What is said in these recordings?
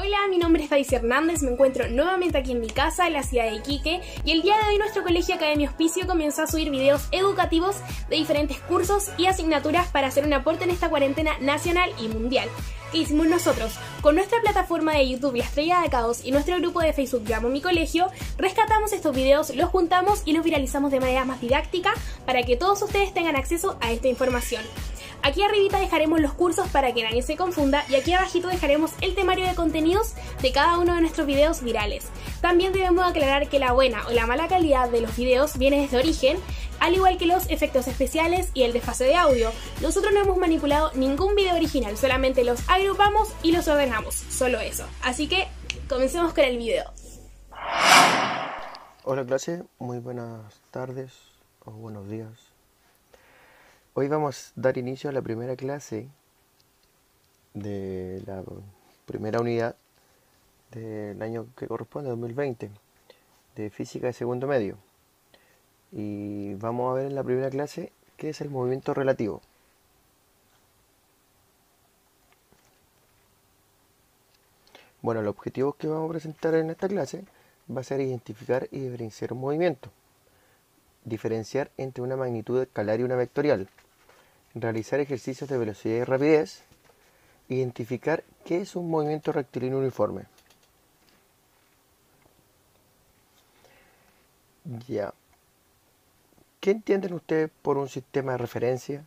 Hola, mi nombre es Daisy Hernández, me encuentro nuevamente aquí en mi casa, en la ciudad de Iquique, y el día de hoy nuestro colegio Academia Hospicio comenzó a subir videos educativos de diferentes cursos y asignaturas para hacer un aporte en esta cuarentena nacional y mundial. ¿Qué hicimos nosotros? Con nuestra plataforma de YouTube La Estrella de Caos y nuestro grupo de Facebook Yo Amo Mi Colegio, rescatamos estos videos, los juntamos y los viralizamos de manera más didáctica para que todos ustedes tengan acceso a esta información. Aquí arribita dejaremos los cursos para que nadie se confunda y aquí abajito dejaremos el temario de contenidos de cada uno de nuestros videos virales. También debemos aclarar que la buena o la mala calidad de los videos viene desde origen, al igual que los efectos especiales y el desfase de audio. Nosotros no hemos manipulado ningún video original, solamente los agrupamos y los ordenamos, solo eso. Así que comencemos con el video. Hola clase, muy buenas tardes o buenos días. Hoy vamos a dar inicio a la primera clase de la primera unidad del año que corresponde, 2020, de física de segundo medio. Y vamos a ver en la primera clase qué es el movimiento relativo. Bueno, los objetivos que vamos a presentar en esta clase va a ser identificar y diferenciar un movimiento, diferenciar entre una magnitud escalar y una vectorial, realizar ejercicios de velocidad y rapidez, identificar qué es un movimiento rectilíneo uniforme. Ya. ¿Qué entienden ustedes por un sistema de referencia?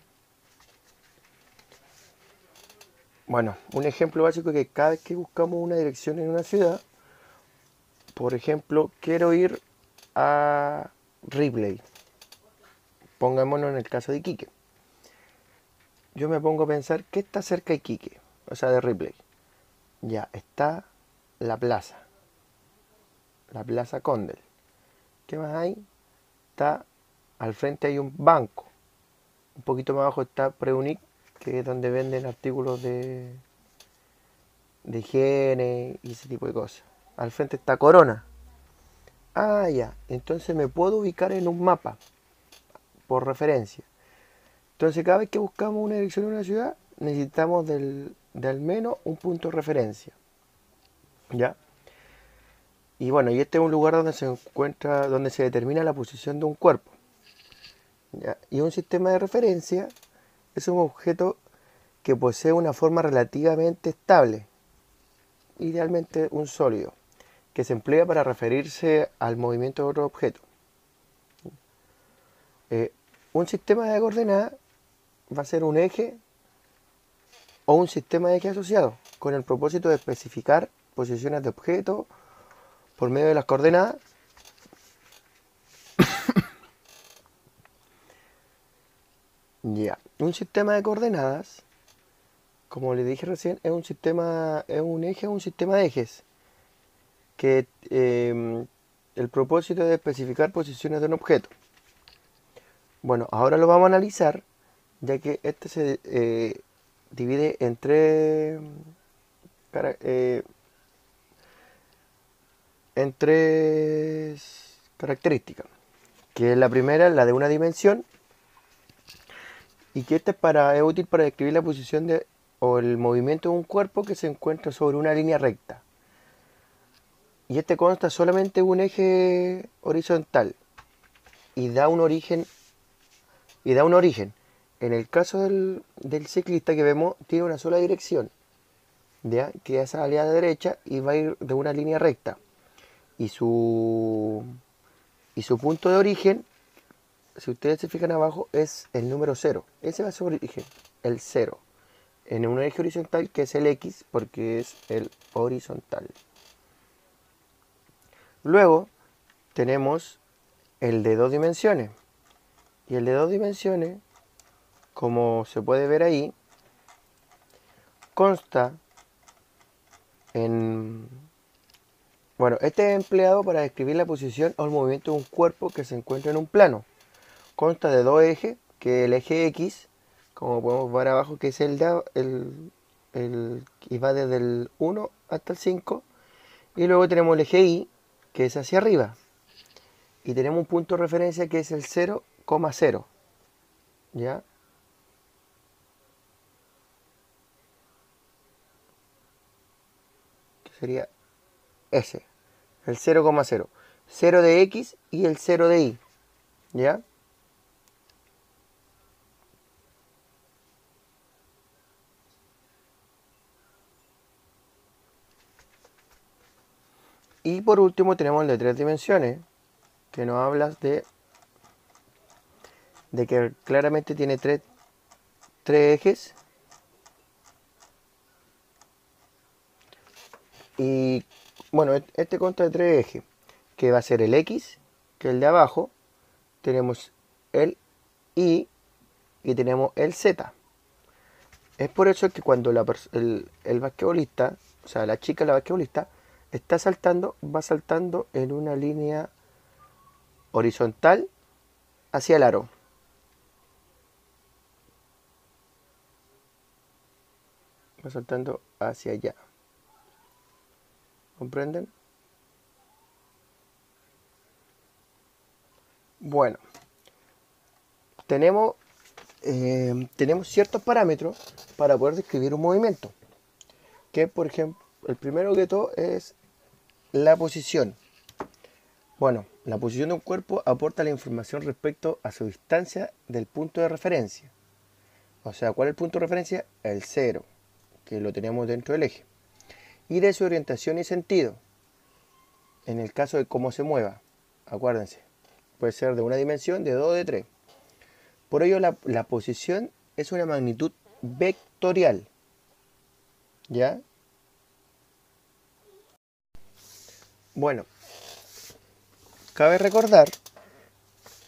Bueno, un ejemplo básico es que cada vez que buscamos una dirección en una ciudad, por ejemplo, quiero ir a Ripley, pongámonos en el caso de Iquique. Yo me pongo a pensar, ¿qué está cerca de Iquique? O sea, de Ripley. Ya, está la plaza Condel. ¿Qué más hay? Está, al frente hay un banco. Un poquito más abajo está Preunic, que es donde venden artículos de higiene y ese tipo de cosas. Al frente está Corona. Ah, ya, entonces me puedo ubicar en un mapa, por referencia. Entonces cada vez que buscamos una dirección en una ciudad, necesitamos de al menos un punto de referencia. ¿Ya? Y bueno, y este es un lugar donde se encuentra, donde se determina la posición de un cuerpo. ¿Ya? Y un sistema de referencia es un objeto que posee una forma relativamente estable, idealmente un sólido, que se emplea para referirse al movimiento de otro objeto. Un sistema de coordenadas va a ser un eje o un sistema de eje asociado, con el propósito de especificar posiciones de objetos por medio de las coordenadas. Ya, un sistema de coordenadas, como les dije recién, es un sistema, es un eje o un sistema de ejes, que el propósito es de especificar posiciones de un objeto. Bueno, ahora lo vamos a analizar, ya que este se divide en tres características, que es la primera, la de una dimensión, y que esta es útil para describir la posición o el movimiento de un cuerpo que se encuentra sobre una línea recta. Y este consta solamente de un eje horizontal y da un origen. En el caso del ciclista que vemos, tiene una sola dirección, ¿ya? Que es a la derecha y va a ir de una línea recta. Y su punto de origen, si ustedes se fijan abajo, es el número 0. Ese va a ser su origen, el 0. En un eje horizontal que es el X, porque es el horizontal. Luego tenemos el de 2 dimensiones. Y el de 2 dimensiones, como se puede ver ahí, consta en... Bueno, este es empleado para describir la posición o el movimiento de un cuerpo que se encuentra en un plano. Consta de dos ejes, que es el eje X, como podemos ver abajo, que es y va desde el 1 hasta el 5. Y luego tenemos el eje Y, que es hacia arriba. Y tenemos un punto de referencia que es el 0,0. ¿Ya? sería ese, el 0,0. 0 de X y el 0 de Y. ¿Ya? Y por último tenemos el de 3 dimensiones, que nos habla de que claramente tiene tres ejes. Y bueno, este consta de 3 ejes, que va a ser el X, que es el de abajo, tenemos el Y y tenemos el Z. Es por eso que cuando el basquetbolista, o sea, la chica, la basquetbolista, está saltando, va saltando en una línea horizontal hacia el aro. Va saltando hacia allá. ¿Comprenden? Bueno, tenemos ciertos parámetros para poder describir un movimiento. Que, por ejemplo, el primero que todo es la posición. Bueno, la posición de un cuerpo aporta la información respecto a su distancia del punto de referencia. O sea, ¿cuál es el punto de referencia? El 0, que lo tenemos dentro del eje. Y de su orientación y sentido, en el caso de cómo se mueva. Acuérdense, puede ser de una dimensión, de 2 o de 3. Por ello, la posición es una magnitud vectorial. ¿Ya? Bueno, cabe recordar,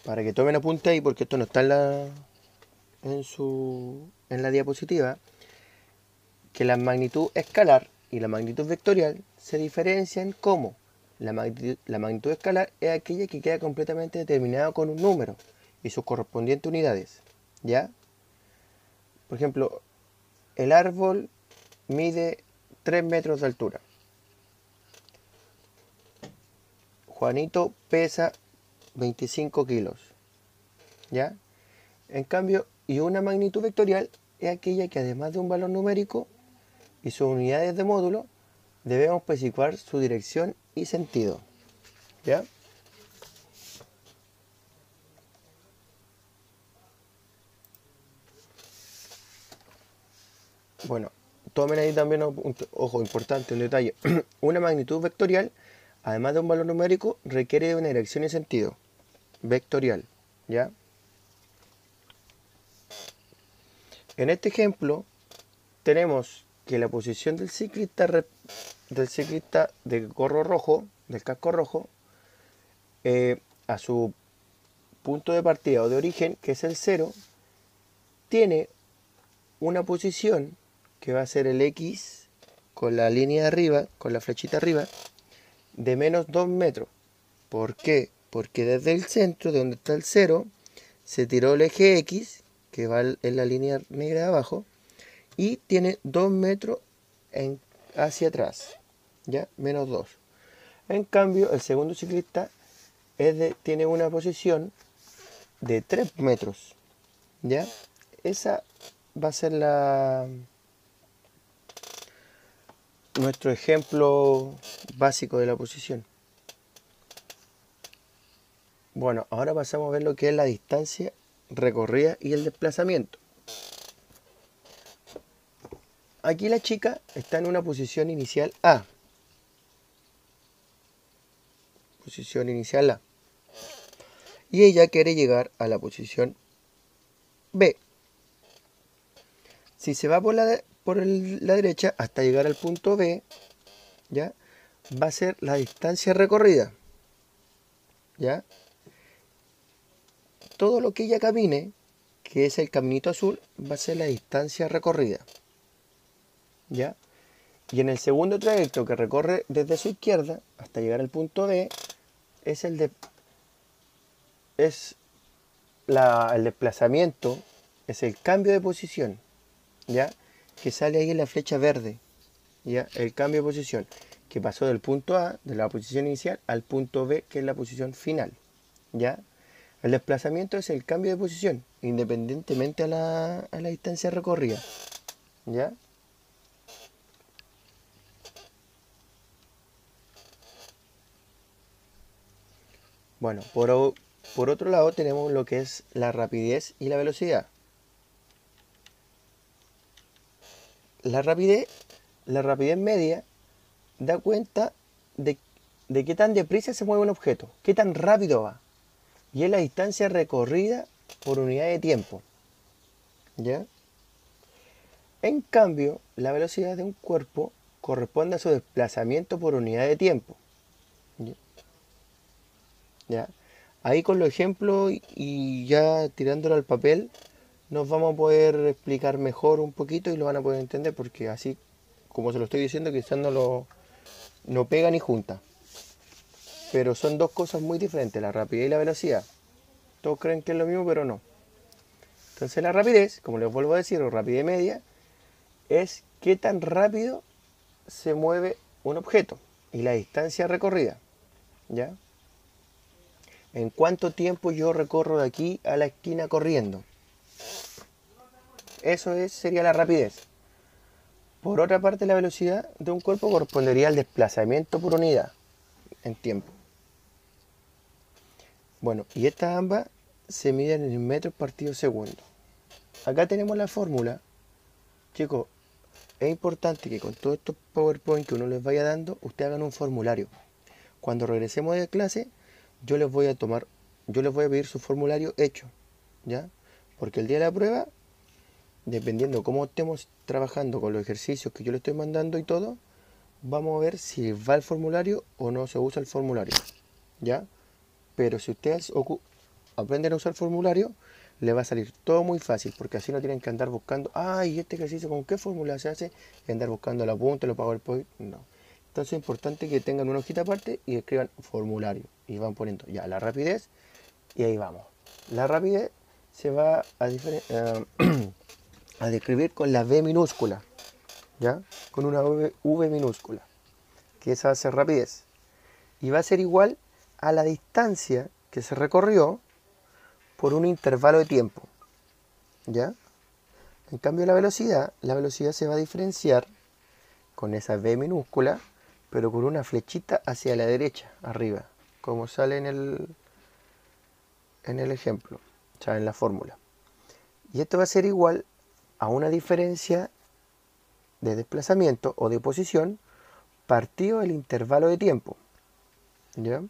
para que tomen apunte ahí, porque esto no está en la diapositiva, que la magnitud escalar y la magnitud vectorial se diferencian como la magnitud escalar es aquella que queda completamente determinada con un número y sus correspondientes unidades. ¿Ya? Por ejemplo, el árbol mide 3 metros de altura. Juanito pesa 25 kilos. ¿Ya? En cambio, y una magnitud vectorial es aquella que además de un valor numérico y sus unidades de módulo, debemos especificar su dirección y sentido. ¿Ya? Bueno, tomen ahí también, ojo, importante, un detalle. Una magnitud vectorial, además de un valor numérico, requiere de una dirección y sentido. Vectorial. ¿Ya? En este ejemplo, tenemos que la posición del ciclista de gorro rojo, del casco rojo, a su punto de partida o de origen, que es el 0, tiene una posición que va a ser el X con la línea de arriba, con la flechita arriba, de menos 2 metros. ¿Por qué? Porque desde el centro, de donde está el 0, se tiró el eje X, que va en la línea negra de abajo, y tiene 2 metros hacia atrás, ¿ya? Menos 2. En cambio, el segundo ciclista tiene una posición de 3 metros, ¿ya? Esa va a ser nuestro ejemplo básico de la posición. Bueno, ahora pasamos a ver lo que es la distancia recorrida y el desplazamiento. Aquí la chica está en una posición inicial A. Posición inicial A. Y ella quiere llegar a la posición B. Si se va por la derecha hasta llegar al punto B, ¿ya? Va a ser la distancia recorrida. ¿Ya? Todo lo que ella camine, que es el caminito azul, va a ser la distancia recorrida. ¿Ya? Y en el segundo trayecto que recorre desde su izquierda hasta llegar al punto B, es el desplazamiento, es el cambio de posición, ¿ya? Que sale ahí en la flecha verde, ¿ya? El cambio de posición, que pasó del punto A, de la posición inicial, al punto B, que es la posición final, ¿ya? El desplazamiento es el cambio de posición, independientemente a la distancia recorrida, ¿ya? Bueno, por otro lado tenemos lo que es la rapidez y la velocidad. La rapidez media da cuenta de qué tan deprisa se mueve un objeto, qué tan rápido va. Y es la distancia recorrida por unidad de tiempo. ¿Ya? En cambio, la velocidad de un cuerpo corresponde a su desplazamiento por unidad de tiempo. ¿Ya? ¿Ya? Ahí con los ejemplos y ya tirándolo al papel, nos vamos a poder explicar mejor un poquito y lo van a poder entender, porque así, como se lo estoy diciendo, quizás no pega ni junta. Pero son dos cosas muy diferentes, la rapidez y la velocidad. Todos creen que es lo mismo, pero no. Entonces la rapidez, como les vuelvo a decir, o rapidez media, es qué tan rápido se mueve un objeto y la distancia recorrida. ¿Ya? ¿En cuánto tiempo yo recorro de aquí a la esquina corriendo? Sería la rapidez. Por otra parte, la velocidad de un cuerpo correspondería al desplazamiento por unidad en tiempo. Bueno, y estas ambas se miden en metros partido segundo. Acá tenemos la fórmula. Chicos, es importante que con todos estos PowerPoint que uno les vaya dando, ustedes hagan un formulario. Cuando regresemos de clase, yo les voy a pedir su formulario hecho, ¿ya? Porque el día de la prueba, dependiendo cómo estemos trabajando con los ejercicios que yo les estoy mandando y todo, vamos a ver si va el formulario o no se usa el formulario, ¿ya? Pero si ustedes aprenden a usar el formulario, les va a salir todo muy fácil, porque así no tienen que andar buscando, ¿y este ejercicio con qué fórmula se hace? Y andar buscando la punta, los PowerPoint, no. Entonces es importante que tengan una hojita aparte y escriban formulario. Y van poniendo ya la rapidez y ahí vamos. La rapidez se va a describir con la V minúscula, ¿ya? Con una V minúscula, que esa va a ser rapidez. Y va a ser igual a la distancia que se recorrió por un intervalo de tiempo, ¿ya? En cambio la velocidad se va a diferenciar con esa V minúscula, pero con una flechita hacia la derecha, arriba, como sale en el ejemplo, o sea, en la fórmula. Y esto va a ser igual a una diferencia de desplazamiento o de posición partido del intervalo de tiempo, ¿ya?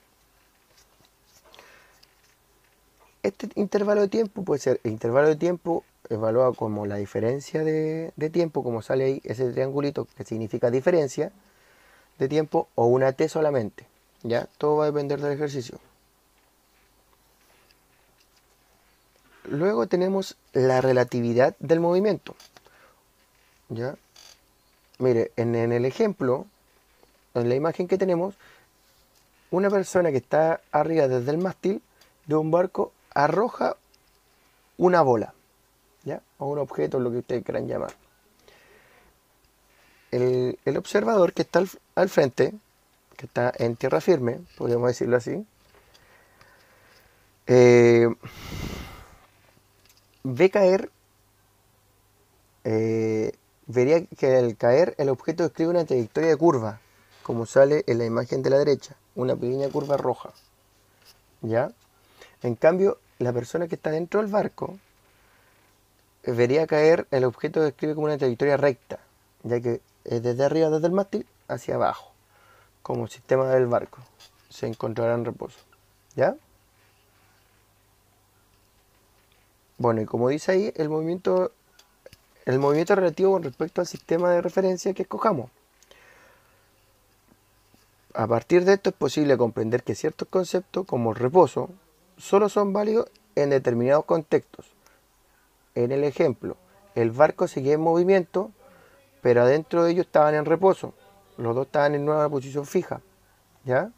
Este intervalo de tiempo puede ser el intervalo de tiempo evaluado como la diferencia de tiempo, como sale ahí ese triangulito que significa diferencia de tiempo, o una T solamente, ¿ya? Todo va a depender del ejercicio. Luego tenemos la relatividad del movimiento, ¿ya? Mire, en el ejemplo, en la imagen que tenemos, una persona que está arriba desde el mástil de un barco arroja una bola, ¿ya? O un objeto, lo que ustedes quieran llamar. El observador que está al frente, que está en tierra firme, podríamos decirlo así, ve caer, vería que al caer el objeto describe una trayectoria de curva, como sale en la imagen de la derecha, una pequeña curva roja, ¿ya? En cambio, la persona que está dentro del barco vería caer el objeto describe como una trayectoria recta, ya que es desde arriba, desde el mástil, hacia abajo, como sistema del barco. Se encontrará en reposo, ¿ya? Bueno, y como dice ahí, el movimiento relativo con respecto al sistema de referencia que escojamos. A partir de esto es posible comprender que ciertos conceptos, como el reposo, solo son válidos en determinados contextos. En el ejemplo, el barco seguía en movimiento, pero adentro de ellos estaban en reposo. Los dos estaban en una posición fija, ¿ya?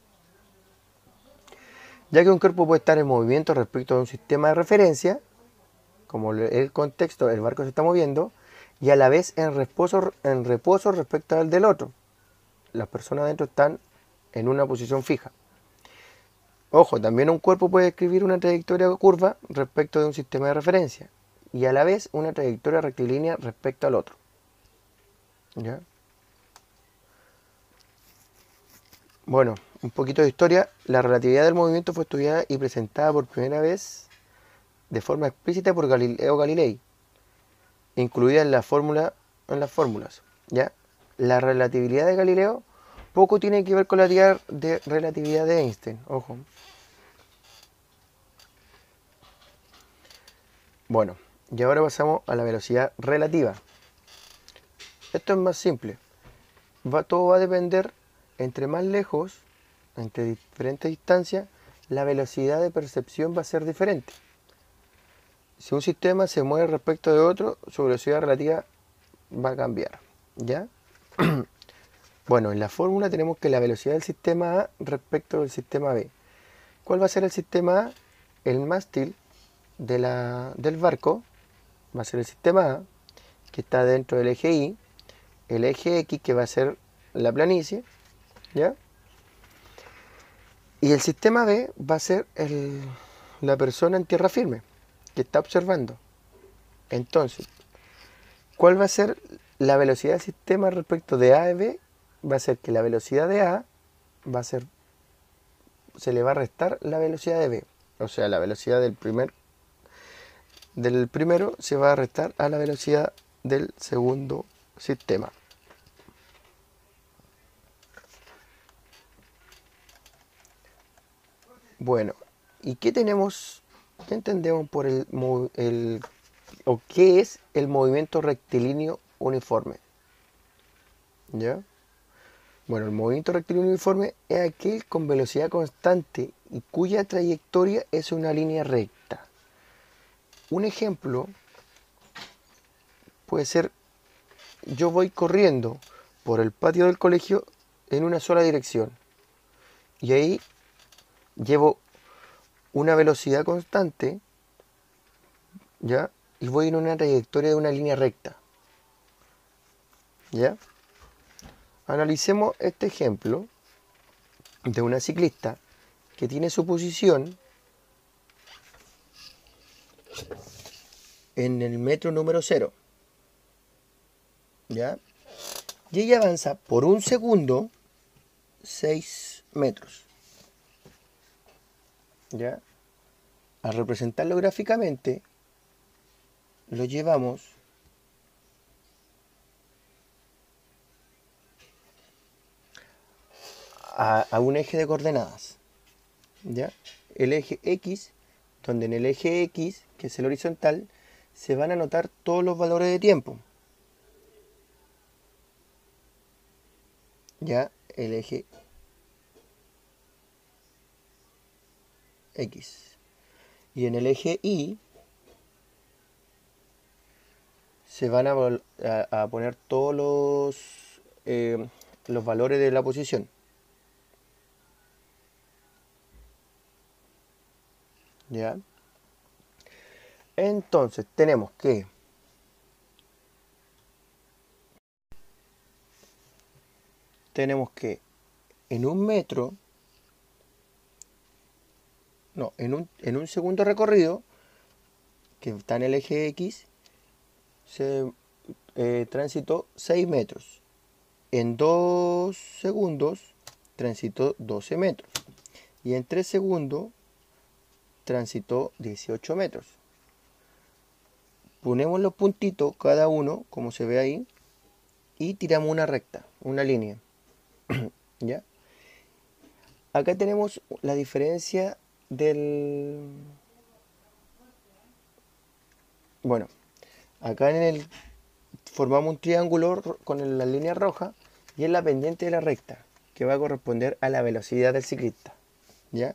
Ya que un cuerpo puede estar en movimiento respecto a un sistema de referencia, como el contexto, el barco se está moviendo, y a la vez en reposo respecto al del otro. Las personas adentro están en una posición fija. Ojo, también un cuerpo puede describir una trayectoria curva respecto de un sistema de referencia, y a la vez una trayectoria rectilínea respecto al otro, ¿ya? Bueno, un poquito de historia. La relatividad del movimiento fue estudiada y presentada por primera vez de forma explícita por Galileo Galilei, incluida en las fórmulas, ¿ya? La relatividad de Galileo poco tiene que ver con la teoría de relatividad de Einstein, ojo. Bueno, y ahora pasamos a la velocidad relativa. Esto es más simple. Todo va a depender, entre más lejos, entre diferentes distancias, la velocidad de percepción va a ser diferente. Si un sistema se mueve respecto de otro, su velocidad relativa va a cambiar, ¿ya? Bueno, en la fórmula tenemos que la velocidad del sistema A respecto del sistema B. ¿Cuál va a ser el sistema A? El mástil del barco va a ser el sistema A, que está dentro del eje Y, el eje X, que va a ser la planicie, ¿ya? Y el sistema B va a ser la persona en tierra firme, que está observando. Entonces, ¿cuál va a ser la velocidad del sistema respecto de A a B? Va a ser que la velocidad de A se le va a restar la velocidad de B. O sea, la velocidad del primero se va a restar a la velocidad del segundo sistema. Bueno, ¿y qué tenemos? ¿Qué entendemos por o qué es el movimiento rectilíneo uniforme? ¿Ya? Bueno, el movimiento rectilíneo uniforme es aquel con velocidad constante y cuya trayectoria es una línea recta. Un ejemplo puede ser, yo voy corriendo por el patio del colegio en una sola dirección y ahí llevo una velocidad constante, ¿ya? Y voy en una trayectoria de una línea recta, ¿ya? Analicemos este ejemplo de una ciclista que tiene su posición en el metro número 0, ¿ya? Y ella avanza por un segundo 6 metros, ¿ya? Al representarlo gráficamente, lo llevamos a un eje de coordenadas, ¿ya? El eje X, donde en el eje X, que es el horizontal, se van a anotar todos los valores de tiempo, ¿ya? El eje X. Y en el eje Y se van a poner todos los valores de la posición, ¿ya? Entonces tenemos que en un metro, no, en un segundo recorrido que está en el eje X, se transitó 6 metros. En 2 segundos transitó 12 metros. Y en 3 segundos transitó 18 metros. Ponemos los puntitos, cada uno, como se ve ahí, y tiramos una recta, una línea. ¿Ya? Acá tenemos la diferencia Bueno, acá formamos un triángulo con la línea roja y es la pendiente de la recta, que va a corresponder a la velocidad del ciclista, ¿ya?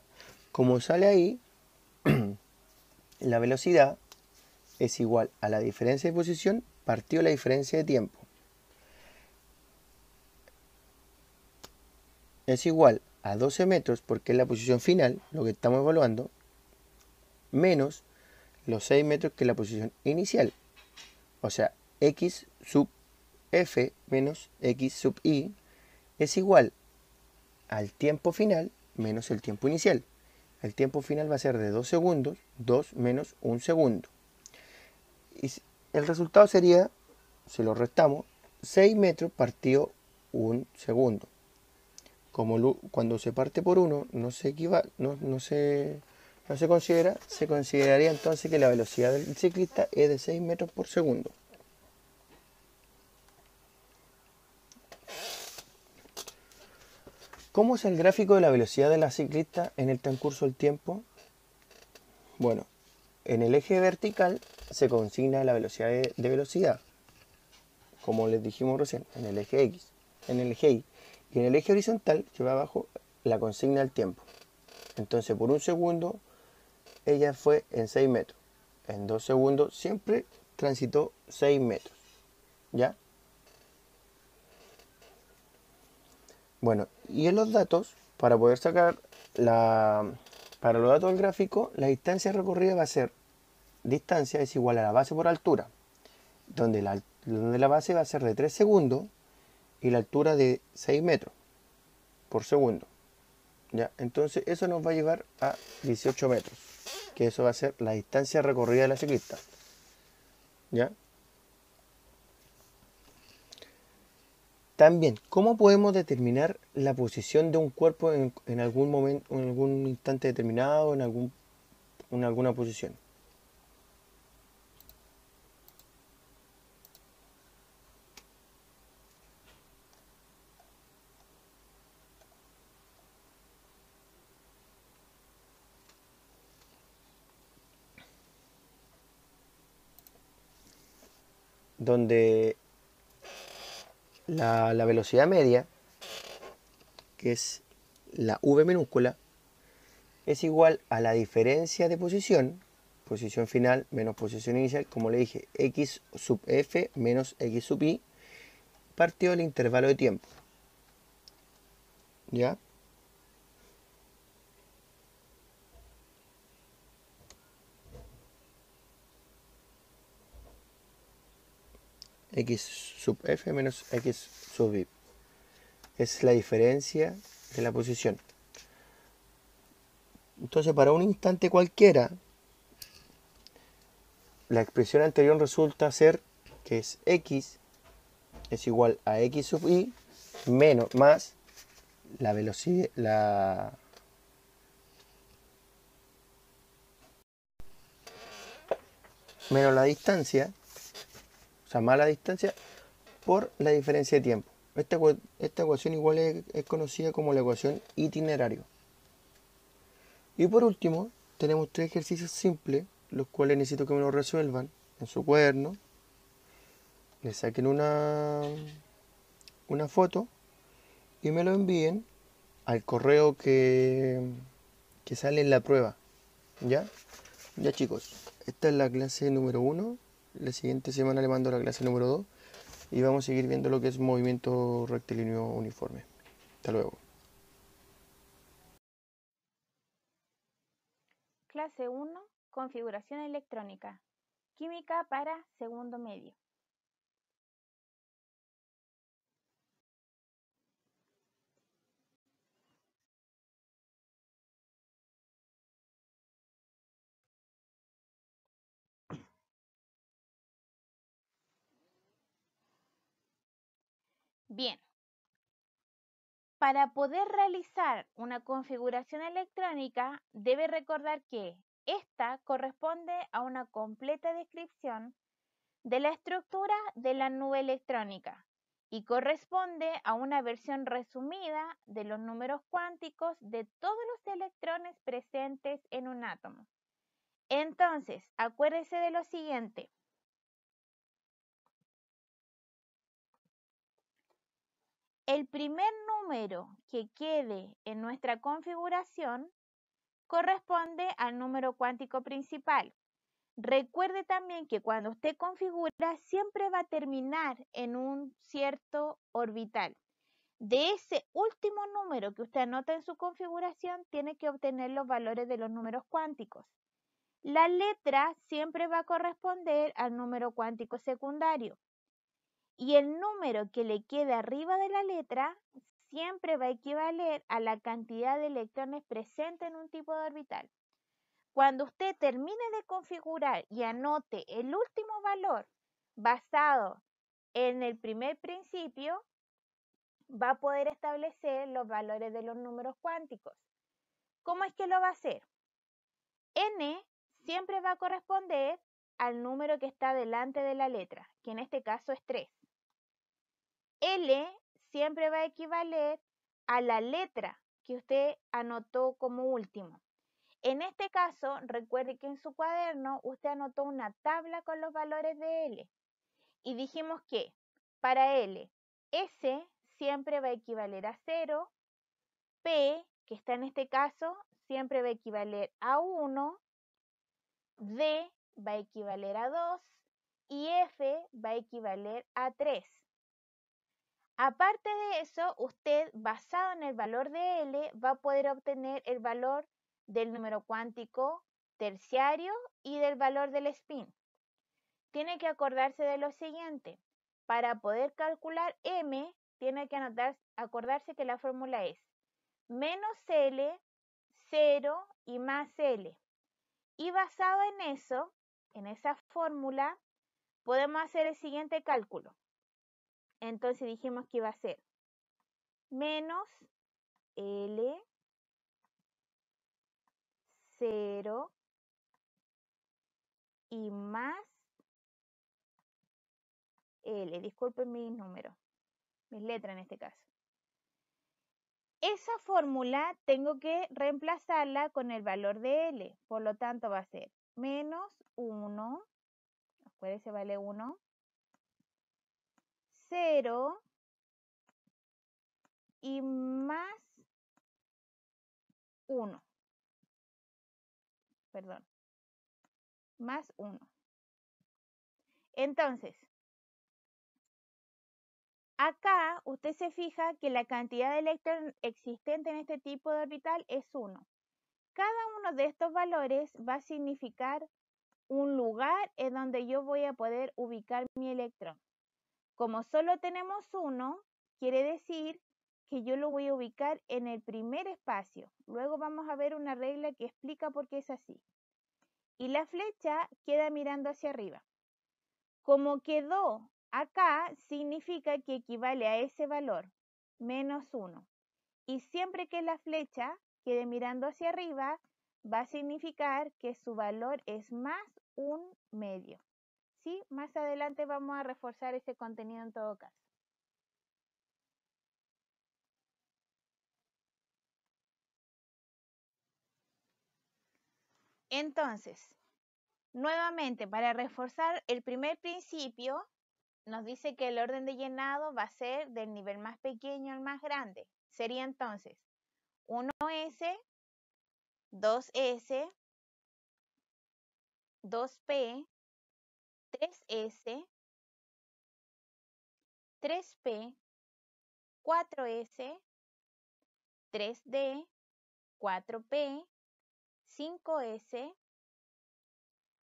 Como sale ahí, la velocidad es igual a la diferencia de posición partido la diferencia de tiempo. Es igual a 12 metros, porque es la posición final, lo que estamos evaluando, menos los 6 metros, que es la posición inicial. O sea, x sub f menos x sub y es igual al tiempo final menos el tiempo inicial. El tiempo final va a ser de 2 segundos, 2 menos 1 segundo. Y el resultado sería, si lo restamos, 6 metros partido 1 segundo. como cuando se parte por 1 no se considera, se consideraría entonces que la velocidad del ciclista es de 6 metros por segundo. ¿Cómo es el gráfico de la velocidad de la ciclista en el transcurso del tiempo? Bueno, en el eje vertical se consigna la velocidad de velocidad, como les dijimos recién, en el eje X, en el eje Y. Y en el eje horizontal, que va abajo, la consigna del tiempo. Entonces, por 1 segundo, ella fue en 6 metros. En 2 segundos, siempre transitó 6 metros. ¿Ya? Bueno, y en los datos, para poder sacar para los datos del gráfico, la distancia recorrida va a ser, distancia es igual a la base por altura, donde la base va a ser de 3 segundos y la altura de 6 metros por segundo. ¿Ya? Entonces eso nos va a llevar a 18 metros, que eso va a ser la distancia recorrida de la ciclista. ¿Ya? También, ¿cómo podemos determinar la posición de un cuerpo en algún momento, en algún instante determinado, en alguna posición? Donde la velocidad media, que es la v minúscula, es igual a la diferencia de posición final menos posición inicial, como le dije, x sub f menos x sub y, partido del intervalo de tiempo. ¿Ya? X sub f menos x sub y. Es la diferencia de la posición. Entonces, para un instante cualquiera, la expresión anterior resulta ser que es x es igual a x sub y menos más la velocidad, menos la distancia, o sea, más la distancia por la diferencia de tiempo. Esta ecuación igual es conocida como la ecuación itinerario. Y por último, tenemos 3 ejercicios simples, los cuales necesito que me lo resuelvan en su cuaderno. Le saquen una foto y me lo envíen al correo que sale en la prueba. ¿Ya? Ya, chicos, esta es la clase número 1. La siguiente semana le mando la clase número 2 y vamos a seguir viendo lo que es movimiento rectilíneo uniforme. Hasta luego. Clase 1, configuración electrónica. Química para segundo medio. Bien. Para poder realizar una configuración electrónica, debe recordar que esta corresponde a una completa descripción de la estructura de la nube electrónica y corresponde a una versión resumida de los números cuánticos de todos los electrones presentes en un átomo. Entonces, acuérdese de lo siguiente. El primer número que quede en nuestra configuración corresponde al número cuántico principal. Recuerde también que cuando usted configura siempre va a terminar en un cierto orbital. De ese último número que usted anota en su configuración, tiene que obtener los valores de los números cuánticos. La letra siempre va a corresponder al número cuántico secundario. Y el número que le quede arriba de la letra siempre va a equivaler a la cantidad de electrones presentes en un tipo de orbital. Cuando usted termine de configurar y anote el último valor basado en el primer principio, va a poder establecer los valores de los números cuánticos. ¿Cómo es que lo va a hacer? N siempre va a corresponder al número que está delante de la letra, que en este caso es 3. L siempre va a equivaler a la letra que usted anotó como último. En este caso, recuerde que en su cuaderno usted anotó una tabla con los valores de L. Y dijimos que para L, S siempre va a equivaler a 0, P, que está en este caso, siempre va a equivaler a 1, D va a equivaler a 2 y F va a equivaler a 3. Aparte de eso, usted, basado en el valor de L, va a poder obtener el valor del número cuántico terciario y del valor del spin. Tiene que acordarse de lo siguiente. Para poder calcular M, tiene que acordarse que la fórmula es menos L, 0 y más L. Y basado en eso, en esa fórmula, podemos hacer el siguiente cálculo. Entonces dijimos que iba a ser menos L, 0 y más L. Disculpen mis números, mis letras en este caso. Esa fórmula tengo que reemplazarla con el valor de L. Por lo tanto va a ser menos 1, acuérdense, vale 1, 0 y más 1. Perdón. Más 1. Entonces, acá usted se fija que la cantidad de electrones existente en este tipo de orbital es 1. Cada uno de estos valores va a significar un lugar en donde yo voy a poder ubicar mi electrón. Como solo tenemos 1, quiere decir que yo lo voy a ubicar en el primer espacio. Luego vamos a ver una regla que explica por qué es así. Y la flecha queda mirando hacia arriba. Como quedó acá, significa que equivale a ese valor, menos 1. Y siempre que la flecha quede mirando hacia arriba, va a significar que su valor es más 1/2. ¿Sí? Más adelante vamos a reforzar ese contenido en todo caso. Entonces, nuevamente, para reforzar el primer principio, nos dice que el orden de llenado va a ser del nivel más pequeño al más grande. Sería entonces 1S, 2S, 2P, 3S, 3P, 4S, 3D, 4P, 5S,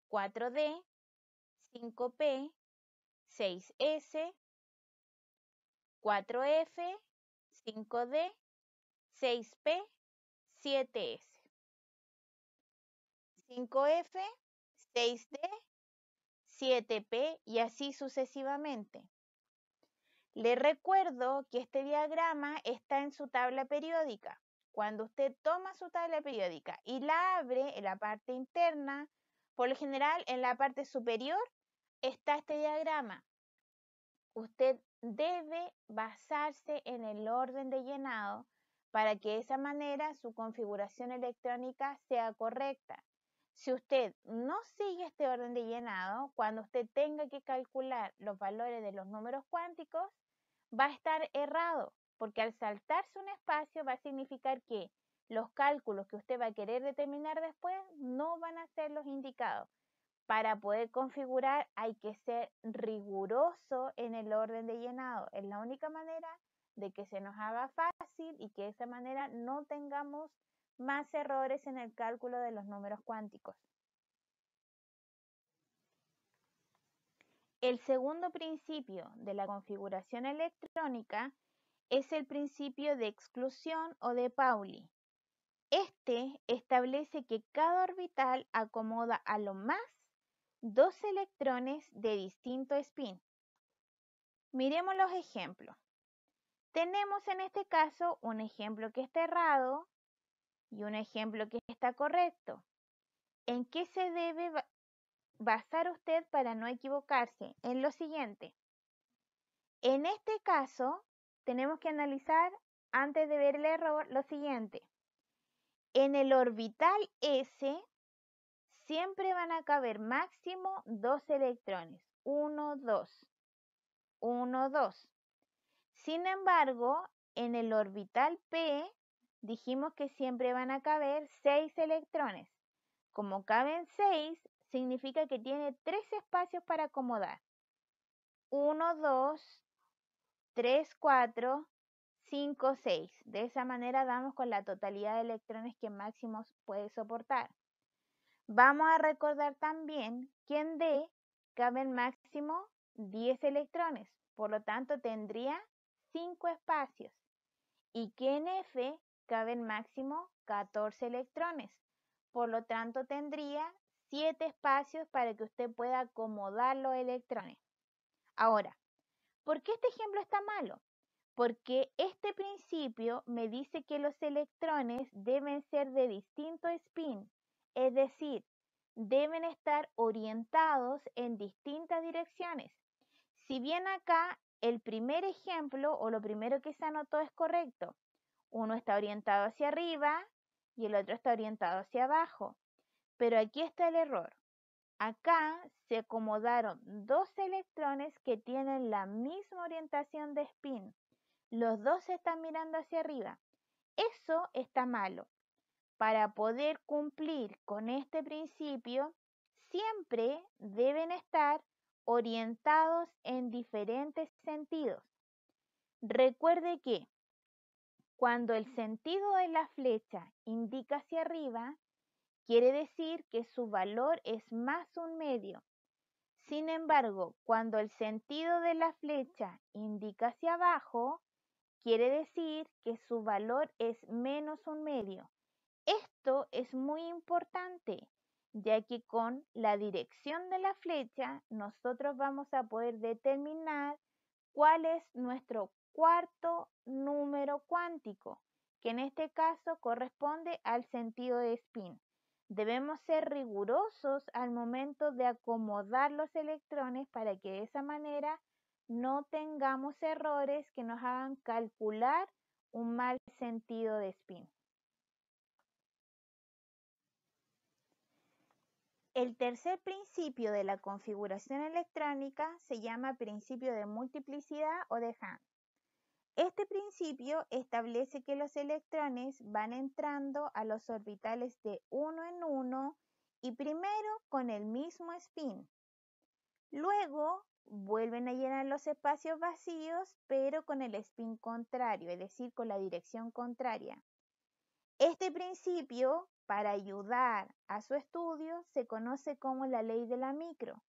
4D, 5P, 6S, 4F, 5D, 6P, 7S, 5F, 6D, 7P y así sucesivamente. Le recuerdo que este diagrama está en su tabla periódica. Cuando usted toma su tabla periódica y la abre en la parte interna, por lo general en la parte superior está este diagrama. Usted debe basarse en el orden de llenado para que de esa manera su configuración electrónica sea correcta. Si usted no sigue este orden de llenado, cuando usted tenga que calcular los valores de los números cuánticos, va a estar errado, porque al saltarse un espacio va a significar que los cálculos que usted va a querer determinar después no van a ser los indicados. Para poder configurar hay que ser riguroso en el orden de llenado. Es la única manera de que se nos haga fácil y que de esa manera no tengamos más errores en el cálculo de los números cuánticos. El segundo principio de la configuración electrónica es el principio de exclusión o de Pauli. Este establece que cada orbital acomoda a lo más 2 electrones de distinto spin. Miremos los ejemplos. Tenemos en este caso un ejemplo que está errado y un ejemplo que está correcto. ¿En qué se debe basar usted para no equivocarse? En lo siguiente. En este caso, tenemos que analizar, antes de ver el error, lo siguiente. En el orbital S siempre van a caber máximo 2 electrones. 1, 2. 1, 2. Sin embargo, en el orbital P dijimos que siempre van a caber 6 electrones. Como caben 6, significa que tiene 3 espacios para acomodar. 1, 2, 3, 4, 5, 6. De esa manera damos con la totalidad de electrones que máximo puede soportar. Vamos a recordar también que en D caben máximo 10 electrones. Por lo tanto, tendría 5 espacios. Y que en F caben máximo 14 electrones. Por lo tanto, tendría 7 espacios para que usted pueda acomodar los electrones. Ahora, ¿por qué este ejemplo está malo? Porque este principio me dice que los electrones deben ser de distinto spin, es decir, deben estar orientados en distintas direcciones. Si bien acá el primer ejemplo o lo primero que se anotó es correcto, uno está orientado hacia arriba y el otro está orientado hacia abajo, pero aquí está el error. Acá se acomodaron 2 electrones que tienen la misma orientación de spin. Los dos están mirando hacia arriba. Eso está malo. Para poder cumplir con este principio, siempre deben estar orientados en diferentes sentidos. Recuerde que cuando el sentido de la flecha indica hacia arriba, quiere decir que su valor es más un medio. Sin embargo, cuando el sentido de la flecha indica hacia abajo, quiere decir que su valor es menos un medio. Esto es muy importante, ya que con la dirección de la flecha nosotros vamos a poder determinar cuál es nuestro cuarto número cuántico, que en este caso corresponde al sentido de spin. Debemos ser rigurosos al momento de acomodar los electrones para que de esa manera no tengamos errores que nos hagan calcular un mal sentido de spin. El tercer principio de la configuración electrónica se llama principio de multiplicidad o de Hahn. Este principio establece que los electrones van entrando a los orbitales de uno en uno y primero con el mismo spin. Luego vuelven a llenar los espacios vacíos, pero con el spin contrario, es decir, con la dirección contraria. Este principio, para ayudar a su estudio, se conoce como la ley de la micro,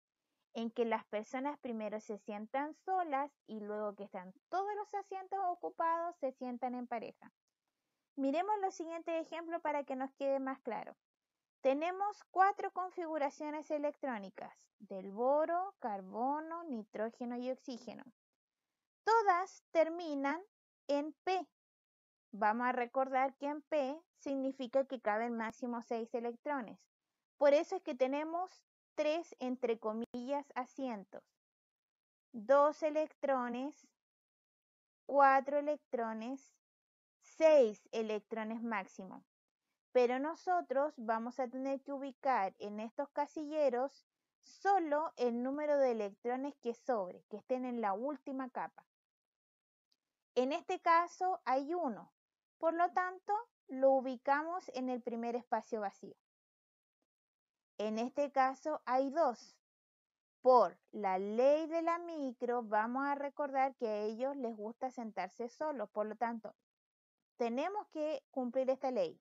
en que las personas primero se sientan solas y luego que están todos los asientos ocupados, se sientan en pareja. Miremos los siguientes ejemplos para que nos quede más claro. Tenemos 4 configuraciones electrónicas del boro, carbono, nitrógeno y oxígeno. Todas terminan en P. Vamos a recordar que en P significa que caben máximo 6 electrones. Por eso es que tenemos 3, entre comillas, asientos. 2 electrones, 4 electrones, 6 electrones máximo. Pero nosotros vamos a tener que ubicar en estos casilleros solo el número de electrones que sobre, que estén en la última capa. En este caso hay 1, por lo tanto lo ubicamos en el primer espacio vacío. En este caso hay 2. Por la ley de la micro vamos a recordar que a ellos les gusta sentarse solos, por lo tanto tenemos que cumplir esta ley.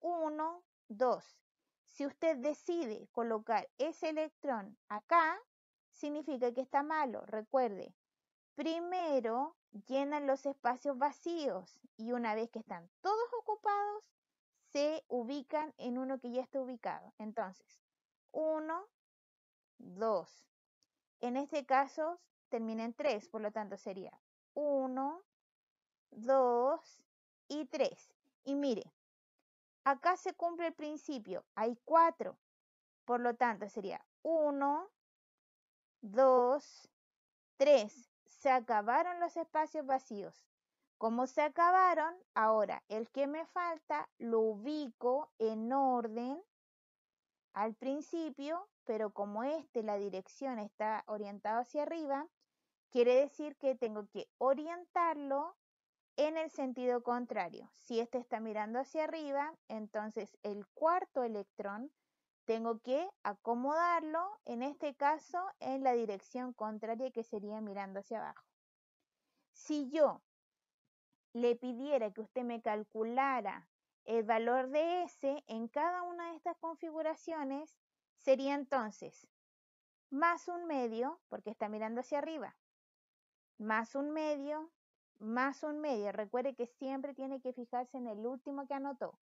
1, 2. Si usted decide colocar ese electrón acá, significa que está malo. Recuerde, primero llenan los espacios vacíos y una vez que están todos ocupados, se ubican en uno que ya está ubicado. Entonces, 1, 2. En este caso termina en 3, por lo tanto sería 1, 2 y 3. Y mire, acá se cumple el principio, hay 4. Por lo tanto, sería 1, 2, 3. Se acabaron los espacios vacíos. Como se acabaron, ahora el que me falta lo ubico en orden al principio, pero como la dirección está orientada hacia arriba, quiere decir que tengo que orientarlo en el sentido contrario. Si este está mirando hacia arriba, entonces el cuarto electrón tengo que acomodarlo, en este caso, en la dirección contraria, que sería mirando hacia abajo. Si yo le pidiera que usted me calculara el valor de S en cada una de estas configuraciones, sería entonces más un medio, porque está mirando hacia arriba, más un medio, más un medio. Recuerde que siempre tiene que fijarse en el último que anotó.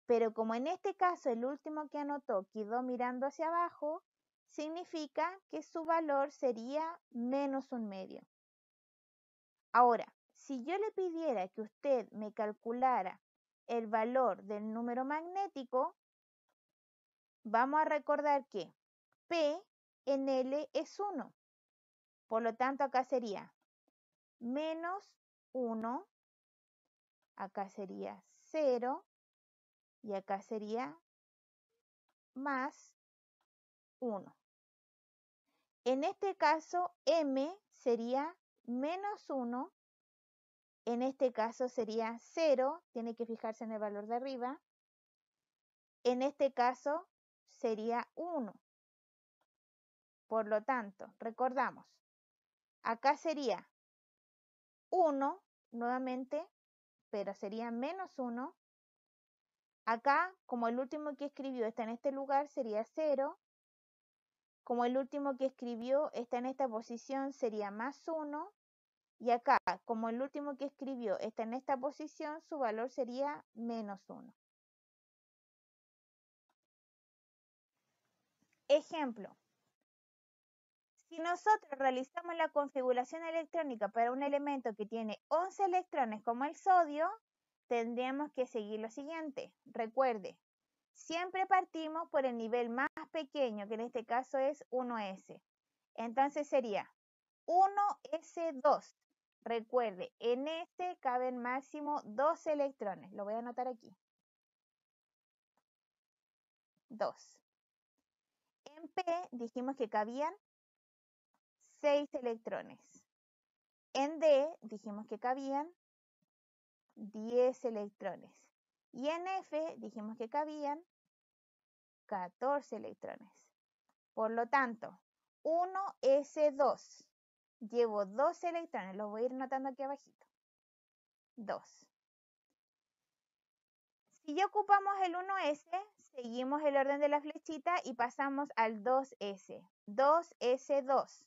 Pero como en este caso el último que anotó quedó mirando hacia abajo, significa que su valor sería menos un medio. Ahora, si yo le pidiera que usted me calculara el valor del número magnético, vamos a recordar que P en L es 1. Por lo tanto, acá sería menos 1, acá sería 0 y acá sería más 1. En este caso, M sería menos 1. En este caso sería 0. Tiene que fijarse en el valor de arriba. En este caso sería 1. Por lo tanto, recordamos, acá sería 1 nuevamente, pero sería menos 1. Acá, como el último que escribió está en este lugar, sería 0. Como el último que escribió está en esta posición, sería más 1. Y acá, como el último que escribió está en esta posición, su valor sería menos 1. Ejemplo. Si nosotros realizamos la configuración electrónica para un elemento que tiene 11 electrones como el sodio, tendríamos que seguir lo siguiente. Recuerde, siempre partimos por el nivel más pequeño, que en este caso es 1s. Entonces sería 1s2. Recuerde, en este caben máximo 2 electrones. Lo voy a anotar aquí. 2. En P dijimos que cabían 6 electrones. En D dijimos que cabían 10 electrones. Y en F dijimos que cabían 14 electrones. Por lo tanto, 1s2. Llevo 2 electrones. Los voy a ir notando aquí abajito. 2. Si ya ocupamos el 1s, seguimos el orden de la flechita y pasamos al 2s. 2s2.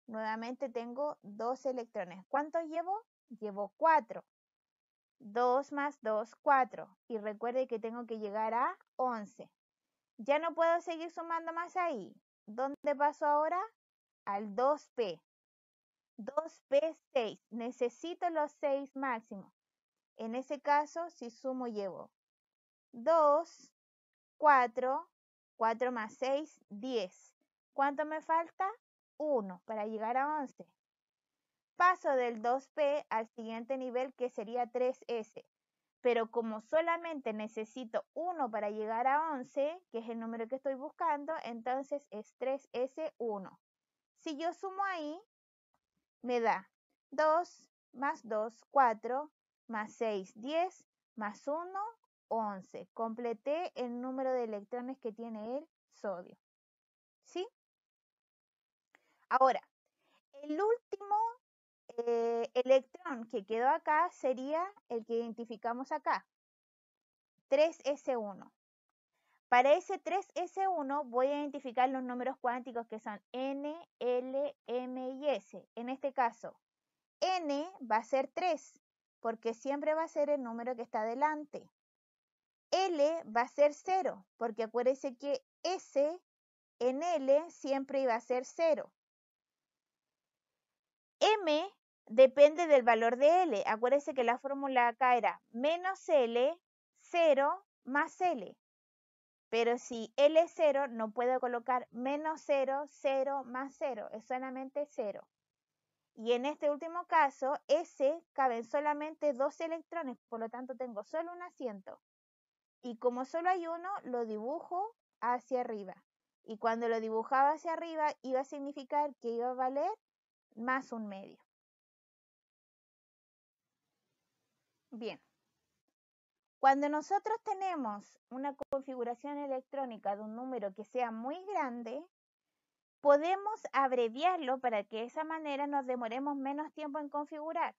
Nuevamente tengo 2 electrones. ¿Cuántos llevo? Llevo 4. 2 más 2, 4. Y recuerde que tengo que llegar a 11. Ya no puedo seguir sumando más ahí. ¿Dónde paso ahora? Al 2p. 2p6. Necesito los 6 máximos. En ese caso, si sumo, llevo 2, 4, 4 más 6, 10. ¿Cuánto me falta? 1 para llegar a 11. Paso del 2p al siguiente nivel, que sería 3s. Pero como solamente necesito 1 para llegar a 11, que es el número que estoy buscando, entonces es 3s1. Si yo sumo ahí, me da 2 más 2, 4, más 6, 10, más 1, 11. Completé el número de electrones que tiene el sodio. ¿Sí? Ahora, el último electrón que quedó acá sería el que identificamos acá, 3s1. Para ese 3s1 voy a identificar los números cuánticos que son n, l, m y s. En este caso, n va a ser 3, porque siempre va a ser el número que está delante. L va a ser 0, porque acuérdense que S en L siempre iba a ser 0. M depende del valor de L. Acuérdense que la fórmula acá era menos L, 0 más L. Pero si L es 0, no puedo colocar menos 0, 0 más 0. Es solamente 0. Y en este último caso, S caben solamente 2 electrones, por lo tanto tengo solo un asiento. Y como solo hay uno, lo dibujo hacia arriba. Y cuando lo dibujaba hacia arriba, iba a significar que iba a valer más un medio. Bien. Cuando nosotros tenemos una configuración electrónica de un número que sea muy grande, podemos abreviarlo para que de esa manera nos demoremos menos tiempo en configurar.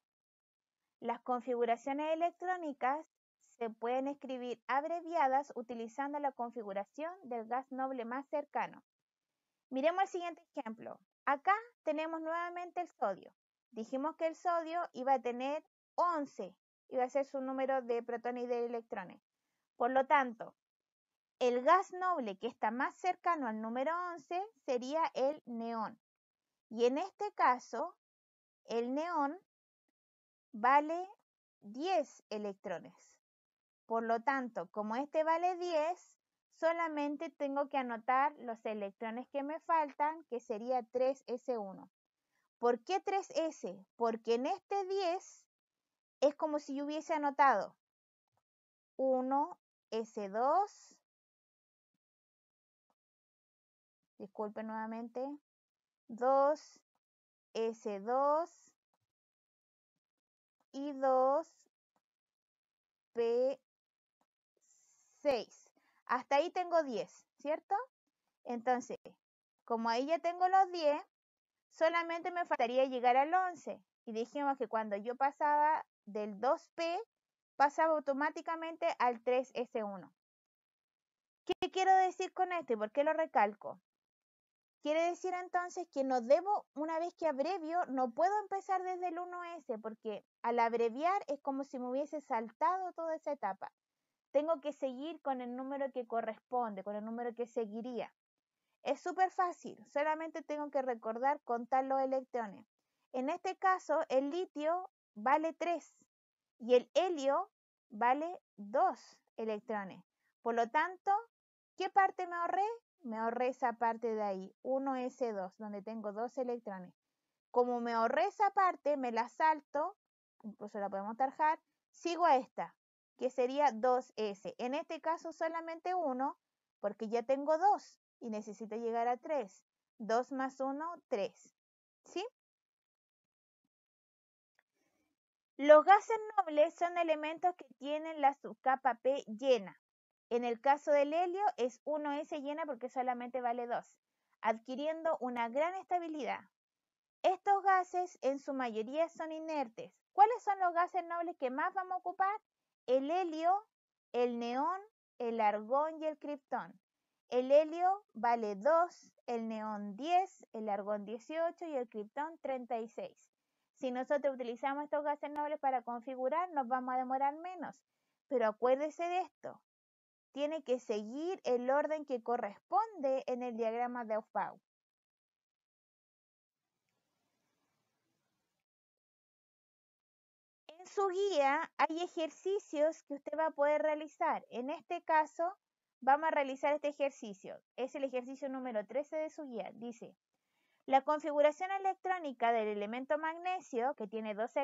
Las configuraciones electrónicas se pueden escribir abreviadas utilizando la configuración del gas noble más cercano. Miremos el siguiente ejemplo. Acá tenemos nuevamente el sodio. Dijimos que el sodio iba a tener 11, iba a ser su número de protones y de electrones. Por lo tanto, el gas noble que está más cercano al número 11 sería el neón. Y en este caso, el neón vale 10 electrones. Por lo tanto, como este vale 10, solamente tengo que anotar los electrones que me faltan, que sería 3s1. ¿Por qué 3s? Porque en este 10 es como si yo hubiese anotado 1s2, disculpen nuevamente, 2s2 y 2p6. Hasta ahí tengo 10, ¿cierto? Entonces, como ahí ya tengo los 10, solamente me faltaría llegar al 11. Y dijimos que cuando yo pasaba del 2p, pasaba automáticamente al 3s1. ¿Qué quiero decir con esto y por qué lo recalco? Quiere decir entonces que no debo, una vez que abrevio, no puedo empezar desde el 1s, porque al abreviar es como si me hubiese saltado toda esa etapa. Tengo que seguir con el número que corresponde, con el número que seguiría. Es súper fácil, solamente tengo que recordar contar los electrones. En este caso, el litio vale 3 y el helio vale 2 electrones. Por lo tanto, ¿qué parte me ahorré? Me ahorré esa parte de ahí, 1s2, donde tengo 2 electrones. Como me ahorré esa parte, me la salto, incluso la podemos tarjar, sigo a esta, que sería 2s. En este caso solamente 1, porque ya tengo 2 y necesito llegar a 3. 2 más 1, 3. ¿Sí? Los gases nobles son elementos que tienen la subcapa P llena. En el caso del helio es 1s llena porque solamente vale 2, adquiriendo una gran estabilidad. Estos gases en su mayoría son inertes. ¿Cuáles son los gases nobles que más vamos a ocupar? El helio, el neón, el argón y el criptón. El helio vale 2, el neón 10, el argón 18 y el criptón 36. Si nosotros utilizamos estos gases nobles para configurar, nos vamos a demorar menos. Pero acuérdese de esto. Tiene que seguir el orden que corresponde en el diagrama de Aufbau. En su guía hay ejercicios que usted va a poder realizar. En este caso, vamos a realizar este ejercicio. Es el ejercicio número 13 de su guía. Dice, la configuración electrónica del elemento magnesio, que tiene 2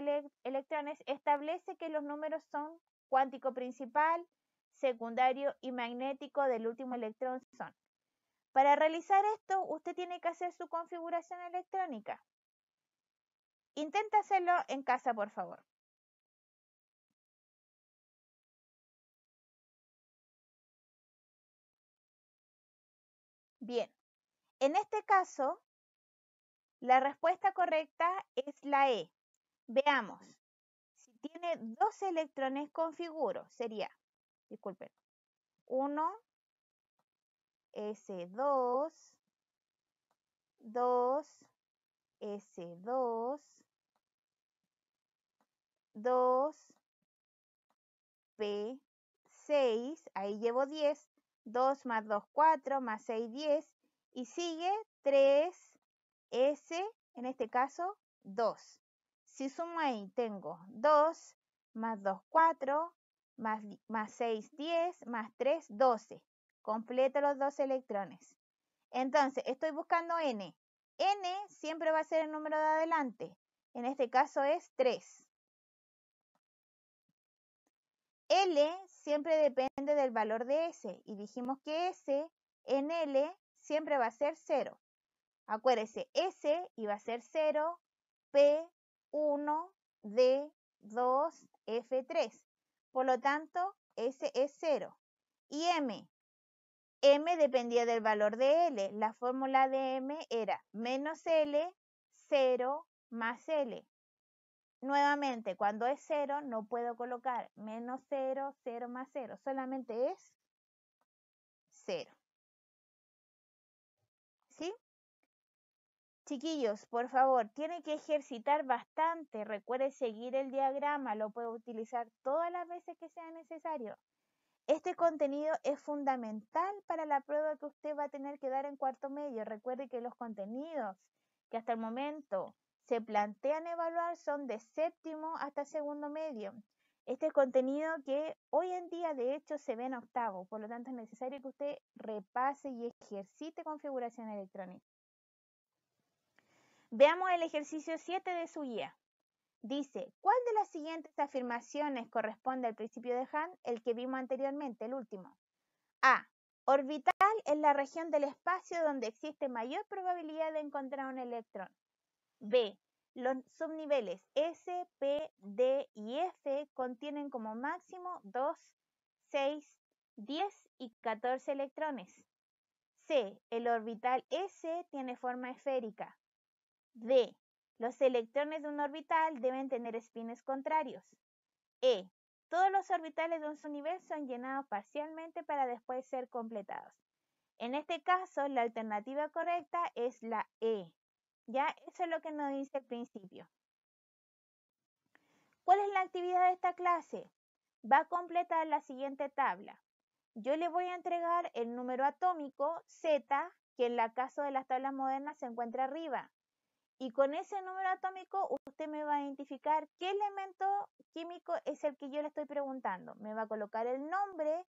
electrones, establece que los números son cuántico principal, secundario y magnético del último electrón son. Para realizar esto, usted tiene que hacer su configuración electrónica. Intenta hacerlo en casa, por favor. Bien, en este caso, la respuesta correcta es la E. Veamos, si tiene 2 electrones, configuro. Sería, disculpen, 1, S2, 2, S2, 2, P6, ahí llevo 10, 2 más 2, 4, más 6, 10, y sigue 3, S, en este caso, 2. Si sumo ahí, tengo 2, más 2, 4, más 6, 10, más 3, 12. Completo los 12 electrones. Entonces, estoy buscando N. N siempre va a ser el número de adelante. En este caso es 3. L siempre depende del valor de S. Y dijimos que S en L siempre va a ser 0. Acuérdese, S iba a ser 0, P, 1, D, 2, F3. Por lo tanto, S es 0. Y M dependía del valor de L. La fórmula de M era menos L, 0 más L. Nuevamente, cuando es 0, no puedo colocar menos 0, 0 más 0. Solamente es 0. ¿Sí? Chiquillos, por favor, tienen que ejercitar bastante. Recuerde seguir el diagrama. Lo puede utilizar todas las veces que sea necesario. Este contenido es fundamental para la prueba que usted va a tener que dar en cuarto medio. Recuerde que los contenidos que hasta el momento se plantean evaluar son de séptimo hasta segundo medio. Este es contenido que hoy en día de hecho se ve en octavo, por lo tanto es necesario que usted repase y ejercite configuración electrónica. Veamos el ejercicio 7 de su guía. Dice, ¿cuál de las siguientes afirmaciones corresponde al principio de Hahn, el que vimos anteriormente, el último? A. Orbital es la región del espacio donde existe mayor probabilidad de encontrar un electrón. B. Los subniveles S, P, D y F contienen como máximo 2, 6, 10 y 14 electrones. C. El orbital S tiene forma esférica. D. Los electrones de un orbital deben tener espines contrarios. E. Todos los orbitales de un subnivel son llenados parcialmente para después ser completados. En este caso, la alternativa correcta es la E. Ya, eso es lo que nos dice al principio. ¿Cuál es la actividad de esta clase? Va a completar la siguiente tabla. Yo le voy a entregar el número atómico Z, que en el caso de las tablas modernas se encuentra arriba. Y con ese número atómico usted me va a identificar qué elemento químico es el que yo le estoy preguntando. Me va a colocar el nombre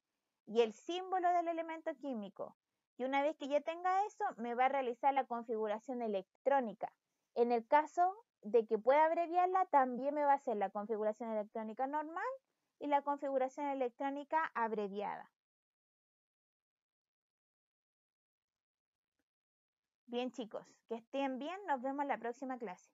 y el símbolo del elemento químico. Y una vez que ya tenga eso, me va a realizar la configuración electrónica. En el caso de que pueda abreviarla, también me va a hacer la configuración electrónica normal y la configuración electrónica abreviada. Bien, chicos, que estén bien. Nos vemos en la próxima clase.